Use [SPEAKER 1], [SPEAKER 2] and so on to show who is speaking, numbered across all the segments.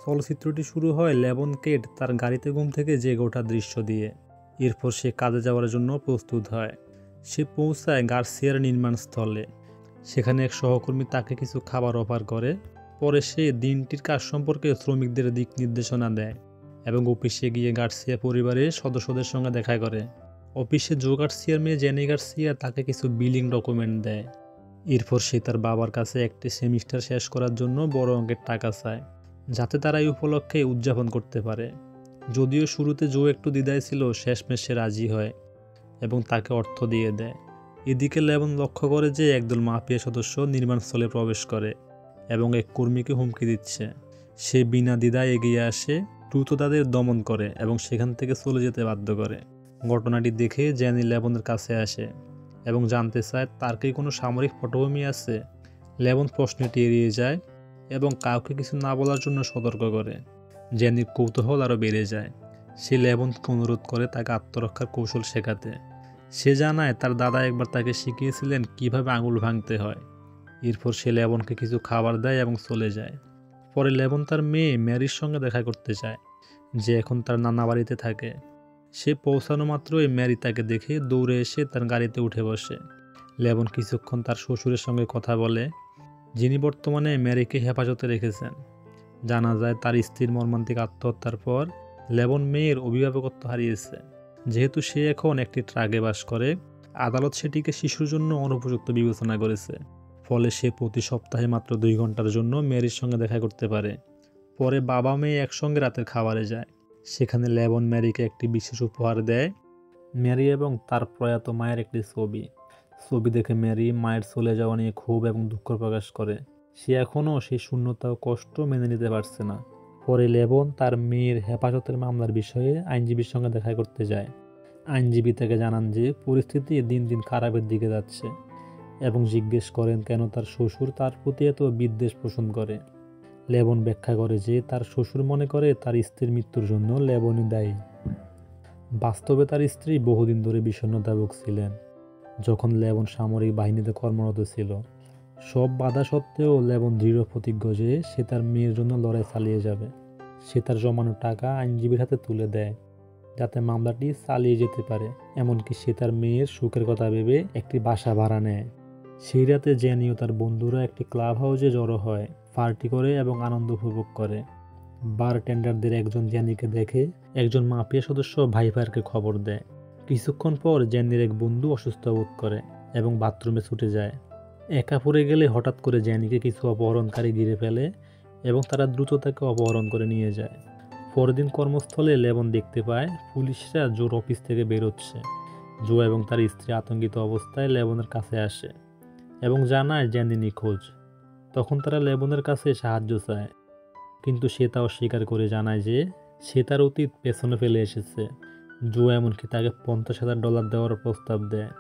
[SPEAKER 1] চলচ্চিত্রটি শুরু হয় লেবন কেট তার গাড়িতে ঘুম থেকে জেগে ওঠার দৃশ্য দিয়ে। এরপর সে কাজে যাওয়ার জন্য প্রস্তুত হয়। সে পৌঁছায় গার্সিয়ার নির্মাণস্থলে। সেখানে এক সহকর্মী তাকে কিছু খাবার অফার করে। পরে সে দিনটির কাজ সম্পর্কে শ্রমিকদের দিক নির্দেশনা দেয় এবং অফিসে গিয়ে গার্সিয়া পরিবারের সদস্যদের সঙ্গে দেখা করে। অফিসে জো গার্সিয়ার মেয়ে জেনি গার্সিয়া তাকে কিছু বিলিং ডকুমেন্ট দেয়। এরপর সে তার বাবার কাছে একটি সেমিস্টার শেষ করার জন্য বড় অঙ্কের টাকা চায়, যাতে তারা এই উপলক্ষে উদযাপন করতে পারে। যদিও শুরুতে জো একটু দ্বিধায় ছিল, শেষমেশ সে রাজি হয় এবং তাকে অর্থ দিয়ে দেয়। এদিকে লেবন লক্ষ্য করে যে একদল মাফিয়া সদস্য নির্মাণস্থলে প্রবেশ করে এবং এক কর্মীকে হুমকি দিচ্ছে। সে বিনা দ্বিধায় এগিয়ে আসে, দ্রুত তাদের দমন করে এবং সেখান থেকে চলে যেতে বাধ্য করে। ঘটনাটি দেখে জ্যানি লেবনের কাছে আসে এবং জানতে চায় তার কি কোনো সামরিক পটভূমি আছে। লেবন প্রশ্নটি এড়িয়ে যায় এবং কাউকে কিছু না বলার জন্য সতর্ক করে। জ্যানির কৌতূহল আরও বেড়ে যায়। সে লেবনকে অনুরোধ করে তাকে আত্মরক্ষার কৌশল শেখাতে। সে জানায় তার দাদা একবার তাকে শিখিয়েছিলেন কিভাবে আঙুল ভাঙতে হয়। এরপর সে লেবনকে কিছু খাবার দেয় এবং চলে যায়। পরে লেবন তার মেয়ে ম্যারির সঙ্গে দেখা করতে চায়, যে এখন তার নানা বাড়িতে থাকে। সে পৌঁছানো মাত্রই ম্যারি তাকে দেখে দৌড়ে এসে তার গাড়িতে উঠে বসে। লেবন কিছুক্ষণ তার শ্বশুরের সঙ্গে কথা বলে, যিনি বর্তমানে ম্যারিকে হেফাজতে রেখেছেন। জানা যায় তার স্ত্রীর মর্মান্তিক আত্মহত্যার পর লেবন মেয়ের অভিভাবকত্ব হারিয়েছে। যেহেতু সে এখন একটি ট্রাকে বাস করে, আদালত সেটিকে শিশুর জন্য অনুপযুক্ত বিবেচনা করেছে। ফলে সে প্রতি সপ্তাহে মাত্র 2 ঘন্টার জন্য ম্যারির সঙ্গে দেখা করতে পারে। পরে বাবা মেয়ে একসঙ্গে রাতের খাবারে যায়। সেখানে লেবন ম্যারিকে একটি বিশেষ উপহার দেয়, ম্যারি এবং তার প্রয়াত মায়ের একটি ছবি দেখে ম্যারি মায়ের চলে যাওয়া নিয়ে ক্ষোভ এবং দুঃখ প্রকাশ করে। সে এখনও সেই শূন্যতা ও কষ্ট মেনে নিতে পারছে না। পরে লেবন তার মেয়ের হেফাজতের মামলার বিষয়ে আইনজীবীর সঙ্গে দেখা করতে যায়। আইনজীবী তাকে জানান যে পরিস্থিতি দিন দিন খারাপের দিকে যাচ্ছে এবং জিজ্ঞেস করেন কেন তার শ্বশুর তার প্রতি এত বিদ্বেষ পোষণ করে। লেবন ব্যাখ্যা করে যে তার শ্বশুর মনে করে তার স্ত্রীর মৃত্যুর জন্য লেবনই দায়ী। বাস্তবে তার স্ত্রী বহুদিন ধরে বিষণ্ণতায় ভুগছিলেন যখন লেবন সামরিক বাহিনীতে কর্মরত ছিল। সব বাধা সত্ত্বেও লেবন দৃঢ় প্রতিজ্ঞ যে সে তার মেয়ের জন্য লড়াই চালিয়ে যাবে। সে তার জমানো টাকা আইনজীবীর হাতে তুলে দেয়, যাতে মামলাটি চালিয়ে যেতে পারে। এমনকি সে তার মেয়ের সুখের কথা ভেবে একটি বাসা ভাড়া নেয়। সেই রাতে জ্যানি ও তার বন্ধুরা একটি ক্লাব হাউসে জড়ো হয়, পার্টি করে এবং আনন্দ উপভোগ করে। বারটেন্ডারদের একজন জ্যানিকে দেখে একজন মাফিয়া সদস্য ভাইপারকে খবর দেয়। কিছুক্ষণ পর জ্যানির এক বন্ধু অসুস্থ বোধ করে এবং বাথরুমে ছুটে যায়। একা পড়ে গেলে হঠাৎ করে জ্যানিকে কিছু অপহরণকারী ঘিরে ফেলে এবং তারা দ্রুত তাকে অপহরণ করে নিয়ে যায়। পরের দিন কর্মস্থলে লেবন দেখতে পায় পুলিশরা জোর অফিস থেকে বেরোচ্ছে। জো এবং তার স্ত্রী আতঙ্কিত অবস্থায় লেবনের কাছে আসে এবং জানায় জ্যানি নিখোঁজ। তখন তারা লেবনের কাছে সাহায্য চায়, কিন্তু সে তা অস্বীকার করে জানায় যে সে তার অতীত পেছনে ফেলে এসেছে। জো এমনকি তাকে $50,000 দেওয়ার প্রস্তাব দেয়,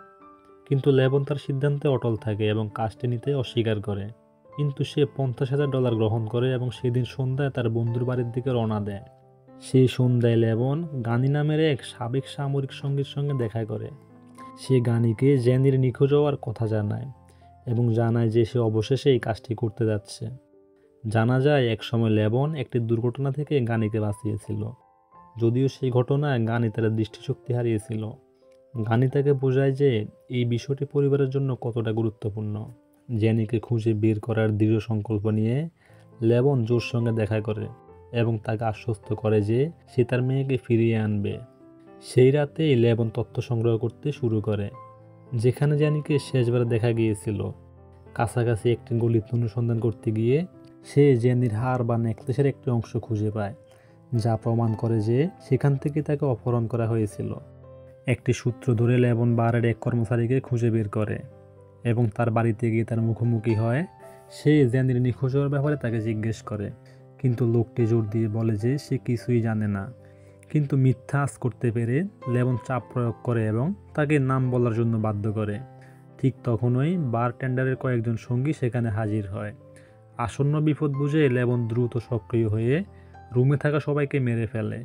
[SPEAKER 1] কিন্তু লেবন তার সিদ্ধান্তে অটল থাকে এবং কাজটি নিতে অস্বীকার করে। কিন্তু সে $50,000 গ্রহণ করে এবং সেদিন সন্ধ্যায় তার বন্ধুর বাড়ির দিকে রওনা দেয়। সেই সন্ধ্যায় লেবন গানি নামের এক সাবেক সামরিক সঙ্গীর সঙ্গে দেখা করে। সে গানিকে জ্যানির নিখোঁজ হওয়ার কথা জানায় এবং জানায় যে সে অবশেষে এই কাজটি করতে যাচ্ছে। জানা যায় একসময় লেবন একটি দুর্ঘটনা থেকে গানিকে বাঁচিয়েছিল, যদিও সেই ঘটনায় গানি তার দৃষ্টিশক্তি হারিয়েছিল। গানি তাকে বোঝায় যে এই বিষয়টি পরিবারের জন্য কতটা গুরুত্বপূর্ণ। জ্যানিকে খুঁজে বের করার দৃঢ় সংকল্প নিয়ে লেবন জোর সঙ্গে দেখা করে এবং তাকে আশ্বস্ত করে যে সে তার মেয়েকে ফিরিয়ে আনবে। সেই রাতেই লেবন তথ্য সংগ্রহ করতে শুরু করে, যেখানে জ্যানিকে শেষবার দেখা গিয়েছিল। কাছাকাছি একটি গলিতে অনুসন্ধান করতে গিয়ে সে জ্যানির হার বা নেকলেসের একটি অংশ খুঁজে পায়, যা প্রমাণ করে যে সেখান থেকে তাকে অপহরণ করা হয়েছিল। একটি সূত্র ধরে লেবন বারের এক কর্মচারীকে খুঁজে বের করে এবং তার বাড়িতে গিয়ে তার মুখোমুখি হয়। সে জ্যানির নিখোঁজ হওয়ার ব্যাপারে তাকে জিজ্ঞেস করে, কিন্তু লোকটি জোর দিয়ে বলে যে সে কিছুই জানে না। কিন্তু মিথ্যা আঁচ করতে পেরে লেবন চাপ প্রয়োগ করে এবং তাকে নাম বলার জন্য বাধ্য করে। ঠিক তখনই বারটেন্ডারের কয়েকজন সঙ্গী সেখানে হাজির হয়। আসন্ন বিপদ বুঝে লেবন দ্রুত সক্রিয় হয়ে রুমে থাকা সবাইকে মেরে ফেলে।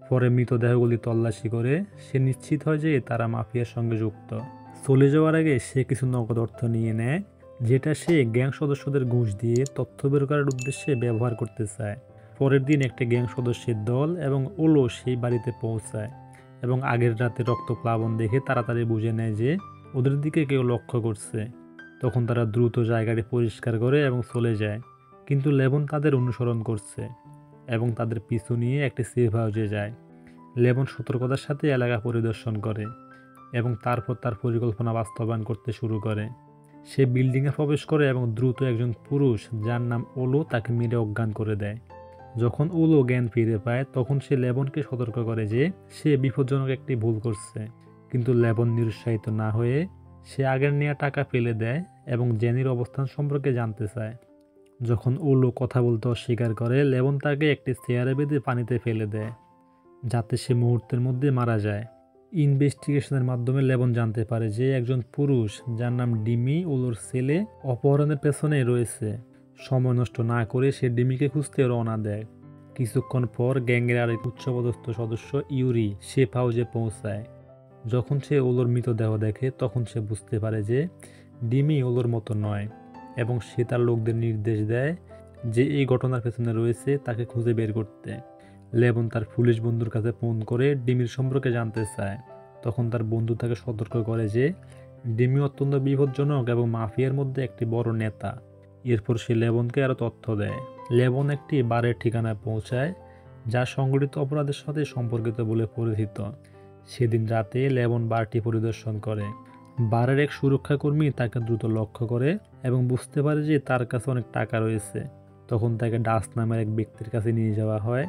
[SPEAKER 1] পরে মৃতদেহগুলি তল্লাশি করে সে নিশ্চিত হয় যে তারা মাফিয়ার সঙ্গে যুক্ত। চলে যাওয়ার আগে সে কিছু নগদ অর্থ নিয়ে নেয়, যেটা সে গ্যাং সদস্যদের ঘুষ দিয়ে তথ্য বের করার উদ্দেশ্যে ব্যবহার করতে চায়। পরের দিন একটি গ্যাং সদস্যের দল এবং ওলো সেই বাড়িতে পৌঁছায় এবং আগের রাতে রক্তপ্লাবন দেখে তাড়াতাড়ি বুঝে নেয় যে ওদের দিকে কেউ লক্ষ্য করছে। তখন তারা দ্রুত জায়গাটি পরিষ্কার করে এবং চলে যায়, কিন্তু লেবন তাদের অনুসরণ করছে এবং তাদের পিছু নিয়ে একটি সেফ হাউসে যায়। লেবন সতর্কতার সাথে এলাকা পরিদর্শন করে এবং তারপর তার পরিকল্পনা বাস্তবায়ন করতে শুরু করে। সে বিল্ডিংয়ে প্রবেশ করে এবং দ্রুত একজন পুরুষ যার নাম ওলো তাকে মেরে অজ্ঞান করে দেয়। যখন ওলো জ্ঞান ফিরে পায় তখন সে লেবনকে সতর্ক করে যে সে বিপজ্জনক একটি ভুল করছে, কিন্তু লেবন নিরুৎসাহিত না হয়ে সে আগের নেওয়া টাকা ফেলে দেয় এবং জেনির অবস্থান সম্পর্কে জানতে চায়। যখন ওলো কথা বলতে অস্বীকার করে, লেবন তাকে একটি চেয়ারে বেঁধে পানিতে ফেলে দেয় যাতে সে মুহূর্তের মধ্যে মারা যায়। ইনভেস্টিগেশনের মাধ্যমে লেবন জানতে পারে যে একজন পুরুষ যার নাম ডিমি ওলোর ছেলে অপহরণের পেছনে রয়েছে। সময় নষ্ট না করে সে ডিমিকে খুঁজতে রওনা দেয়। কিছুক্ষণ পর গ্যাংয়ের আরেক উচ্চপদস্থ সদস্য ইউরি সেফ হাউসে পৌঁছায়। যখন সে ওলোর মৃতদেহ দেখে তখন সে বুঝতে পারে যে ডিমি ওলোর মতো নয় এবং সে তার লোকদের নির্দেশ দেয় যে এই ঘটনার পেছনে রয়েছে তাকে খুঁজে বের করতে। লেবন তার পুলিশ বন্ধুর কাছে ফোন করে ডিমির সম্পর্কে জানতে চায়। তখন তার বন্ধু তাকে সতর্ক করে যে ডিমি অত্যন্ত বিপজ্জনক এবং মাফিয়ার মধ্যে একটি বড় নেতা। এরপর সে লেবনকে আরও তথ্য দেয়। লেবন একটি বারের ঠিকানায় পৌঁছায় যা সংগঠিত অপরাধের সাথে সম্পর্কিত বলে পরিচিত। সেদিন রাতে লেবন বারটি পরিদর্শন করে। বারের এক সুরক্ষাকর্মী তাকে দ্রুত লক্ষ্য করে এবং বুঝতে পারে যে তার কাছে অনেক টাকা রয়েছে। তখন তাকে ডাস নামের এক ব্যক্তির কাছে নিয়ে যাওয়া হয়।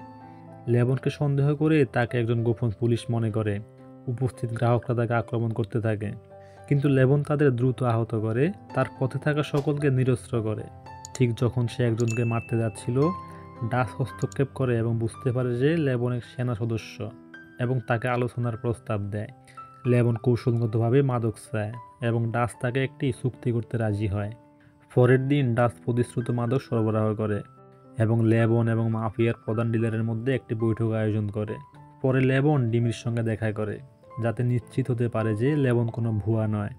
[SPEAKER 1] লেবনকে সন্দেহ করে তাকে একজন গোপন পুলিশ মনে করে। উপস্থিত গ্রাহকরা তাকে আক্রমণ করতে থাকে, কিন্তু লেবন তাদের দ্রুত আহত করে তার পথে থাকা সকলকে নিরস্ত্র করে। ঠিক যখন সে একজনকে মারতে যাচ্ছিল, ডাস হস্তক্ষেপ করে এবং বুঝতে পারে যে লেবন এক সেনা সদস্য এবং তাকে আলোচনার প্রস্তাব দেয়। লেবন কৌশলগতভাবে মাদক চায় এবং ডাস তাকে একটি চুক্তি করতে রাজি হয়। পরের দিন ডাস প্রতিশ্রুত মাদক সরবরাহ করে এবং লেবন এবং মাফিয়ার প্রধান ডিলারের মধ্যে একটি বৈঠক আয়োজন করে। পরে লেবন ডিমির সঙ্গে দেখা করে যাতে নিশ্চিত হতে পারে যে লেবন কোনো ভুয়া নয়।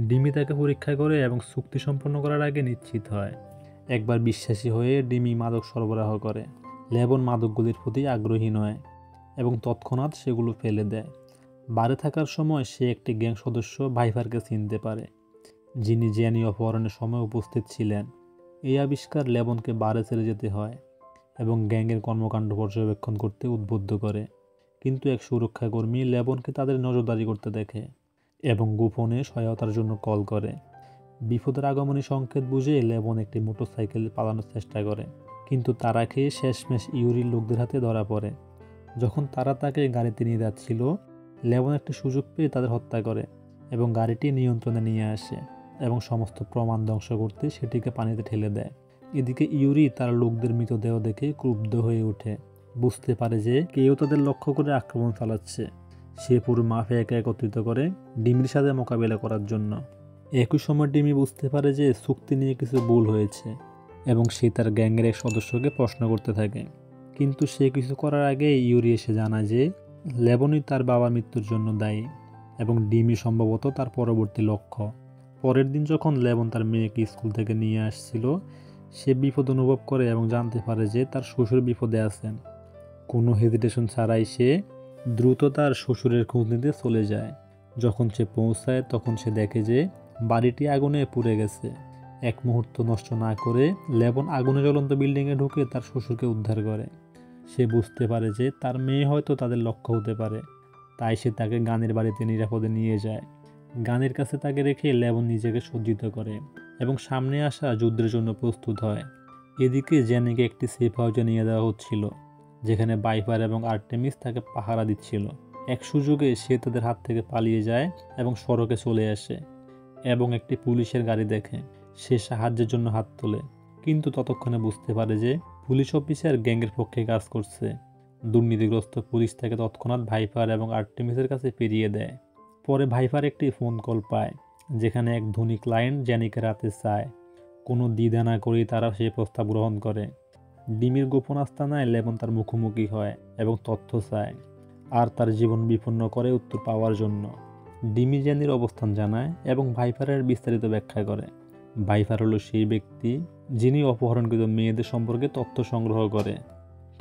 [SPEAKER 1] ডিমি তাকে পরীক্ষা করে এবং চুক্তি সম্পন্ন করার আগে নিশ্চিত হয়। একবার বিশ্বাসী হয়ে ডিমি মাদক সরবরাহ করে। লেবন মাদকগুলির প্রতি আগ্রহী নয় এবং তৎক্ষণাৎ সেগুলো ফেলে দেয়। বারে থাকার সময় সে একটি গ্যাং সদস্য ভাইফারকে চিনতে পারে, যিনি জ্যানি অপহরণের সময় উপস্থিত ছিলেন। এই আবিষ্কার লেবনকে বারে ছেড়ে যেতে হয় এবং গ্যাংয়ের কর্মকাণ্ড পর্যবেক্ষণ করতে উদ্বুদ্ধ করে। কিন্তু এক সুরক্ষাকর্মী লেবনকে তাদের নজরদারি করতে দেখে এবং গোপনে সহায়তার জন্য কল করে। বিপদের আগমনী সংকেত বুঝে লেবন একটি মোটরসাইকেলে পালানোর চেষ্টা করে, কিন্তু তারা খেয়ে শেষমেশ ইউরির লোকদের হাতে ধরা পড়ে। যখন তারা তাকে গাড়িতে নিয়ে যাচ্ছিল, লেবন একটি সুযোগ পেয়ে তাদের হত্যা করে এবং গাড়িটি নিয়ন্ত্রণে নিয়ে আসে এবং সমস্ত প্রমাণ ধ্বংস করতে সেটিকে পানিতে ঠেলে দেয়। এদিকে ইউরি তার লোকদের মৃতদেহ দেখে ক্রুদ্ধ হয়ে ওঠে, বুঝতে পারে যে কেউ তাদের লক্ষ্য করে আক্রমণ চালাচ্ছে। সে পুরো মাফিয়াকে একত্রিত করে ডিমির সাথে মোকাবিলা করার জন্য। একই সময় ডিমি বুঝতে পারে যে চুক্তি নিয়ে কিছু ভুল হয়েছে এবং সে তার গ্যাংয়ের এক সদস্যকে প্রশ্ন করতে থাকে, কিন্তু সে কিছু করার আগে ইউরি এসে জানায় যে লেবনই তার বাবার মৃত্যুর জন্য দায়ী এবং ডিমি সম্ভবত তার পরবর্তী লক্ষ্য। পরের দিন যখন লেবন তার মেয়েকে স্কুল থেকে নিয়ে আসছিল, সে বিপদ অনুভব করে এবং জানতে পারে যে তার শ্বশুর বিপদে আছেন। কোনো হেজিটেশন ছাড়াই সে দ্রুত তার শ্বশুরের খোঁজ নিতে চলে যায়। যখন সে পৌঁছায় তখন সে দেখে যে বাড়িটি আগুনে পুড়ে গেছে। এক মুহূর্ত নষ্ট না করে লেবন আগুনে জ্বলন্ত বিল্ডিংয়ে ঢুকে তার শ্বশুরকে উদ্ধার করে। সে বুঝতে পারে যে তার মেয়ে হয়তো তাদের লক্ষ্য হতে পারে, তাই সে তাকে গানের বাড়িতে নিরাপদে নিয়ে যায়। গানের কাছে তাকে রেখে লেবন নিজেকে সজ্জিত করে এবং সামনে আসা যুদ্ধের জন্য প্রস্তুত হয়। এদিকে জেনিকে একটি সেফ হাউসে নিয়ে দেওয়া হচ্ছিল, যেখানে বাইফার এবং আর্টেমিস তাকে পাহারা দিচ্ছিল। এক সুযোগে সে তাদের হাত থেকে পালিয়ে যায় এবং সড়কে চলে আসে এবং একটি পুলিশের গাড়ি দেখে। সে সাহায্যের জন্য হাত তোলে, কিন্তু ততক্ষণে বুঝতে পারে যে পুলিশ অফিসার গ্যাংয়ের পক্ষে কাজ করছে। দুর্নীতিগ্রস্ত পুলিশ তাকে তৎক্ষণাৎ ভাইফার এবং আর্টেমিসের কাছে ফিরিয়ে দেয়। পরে ভাইফার একটি ফোন কল পায়, যেখানে এক ধনী ক্লায়েন্ট জ্যানিকে রাতে চায়। কোনো দ্বিধা না করেই তারা সেই প্রস্তাব গ্রহণ করে। ডিমির গোপন আস্তানায় লেবন তার মুখোমুখি হয় এবং তথ্য চায়, আর তার জীবন বিপন্ন করে উত্তর পাওয়ার জন্য। ডিমি জ্যানির অবস্থান জানায় এবং ভাইফারের বিস্তারিত ব্যাখ্যা করে। ভাইফার হলো সেই ব্যক্তি যিনি অপহরণকৃত মেয়েদের সম্পর্কে তথ্য সংগ্রহ করে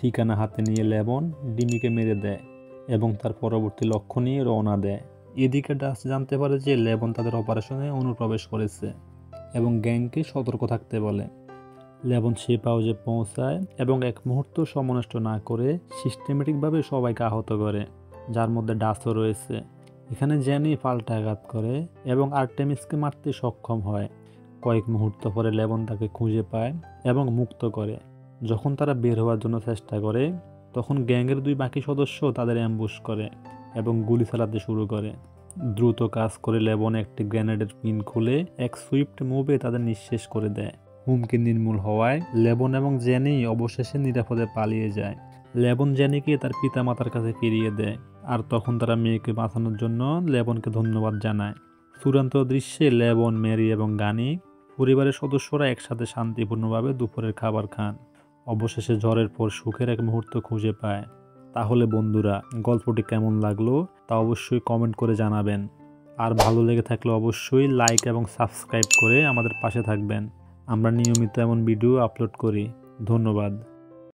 [SPEAKER 1] ঠিকানা হাতে নিয়ে লেবন ডিমিকে মেরে দেয় এবং তার পরবর্তী লক্ষ্য নিয়ে রওনা দেয়। এদিকে ডাস্ট জানতে পারে যে লেবন তাদের অপারেশনে অনুপ্রবেশ করেছে এবং গ্যাংকে সতর্ক থাকতে বলে। লেবন সে পাউজে পৌঁছায় এবং এক মুহূর্ত সময় নষ্ট না করে সিস্টেমেটিকভাবে সবাইকে আহত করে, যার মধ্যে ডাস্টও রয়েছে। এখানে জ্যানি পাল্টা আঘাত করে এবং আর্টেমিসকে মারতে সক্ষম হয়। কয়েক মুহূর্ত পরে লেবন তাকে খুঁজে পায় এবং মুক্ত করে। যখন তারা বের হওয়ার জন্য চেষ্টা করে তখন গ্যাংয়ের দুই বাকি সদস্য তাদের অ্যাম্বুশ করে এবং গুলি চালাতে শুরু করে। দ্রুত কাজ করে লেবন একটি গ্রেনেডের পিন খুলে এক সুইফট মুভে তাদের নিঃশেষ করে দেয়। হুমকি নির্মূল হওয়ায় লেবন এবং জ্যানি অবশেষে নিরাপদে পালিয়ে যায়। লেবন জ্যানিকে তার পিতামাতার কাছে ফিরিয়ে দেয় আর তখন তারা মেয়েকে বাঁচানোর জন্য লেবনকে ধন্যবাদ জানায়। চূড়ান্ত দৃশ্যে লেবন, মেরি এবং গানি পরিবারের সদস্যরা একসাথে শান্তিপূর্ণভাবে দুপুরের খাবার খান। অবশেষে ঝড়ের পর সুখের এক মুহূর্ত খুঁজে পায়। তাহলে বন্ধুরা, গল্পটি কেমন লাগলো তা অবশ্যই কমেন্ট করে জানাবেন। আর ভালো লেগে থাকলে অবশ্যই লাইক এবং সাবস্ক্রাইব করে আমাদের পাশে থাকবেন। আমরা নিয়মিত এমন ভিডিও আপলোড করি। ধন্যবাদ।